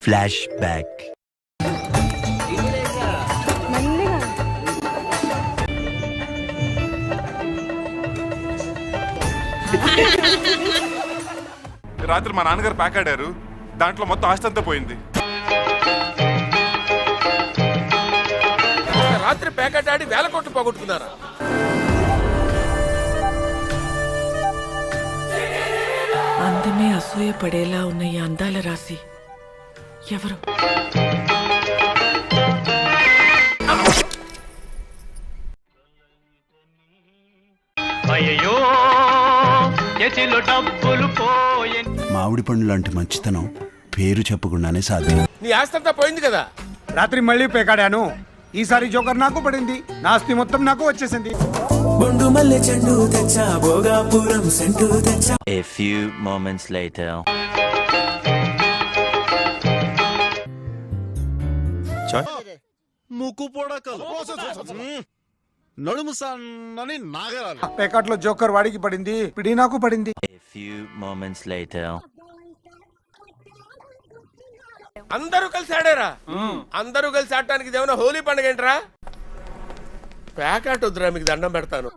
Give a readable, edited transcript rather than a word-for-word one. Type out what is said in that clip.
Flash back. రాత్రి మా నాన్నగారు ప్యాక్ ఆడారు, దాంట్లో మొత్తం ఆస్తి అంతా పోయింది. రాత్రి ప్యాకెట్ ఆడి 1000 కోట్లు పోగొట్టుకున్నారా? అందమే అసూయపడేలా ఉన్న ఈ అందాల రాశి ఎవరు? మామిడి పండు లాంటి మంచితనం పేరు చెప్పకుండానే సాధ్యం. నీ ఆస్తి అంతా పోయింది కదా. రాత్రి మళ్ళీ పేకాడాను. ఈసారి జోకర్ నాకు పడింది. నా ఆస్తి మొత్తం నాకు వచ్చేసింది. A few moments later. ముక్కు పొడకలు నడుము సన్నని నాగరాలు. పేకాట్లో జోకర్ వాడికి పడింది, పిడి నాకు పడింది. A few moments later. అందరూ కలిసి ఆడారా? అందరూ కలిసి ఆడటానికి ఇదేమన్నా హోలీ పండుగ ఏంట్రా? ప్యాకెట్ వద్దురా, మీకు దండం పెడతాను.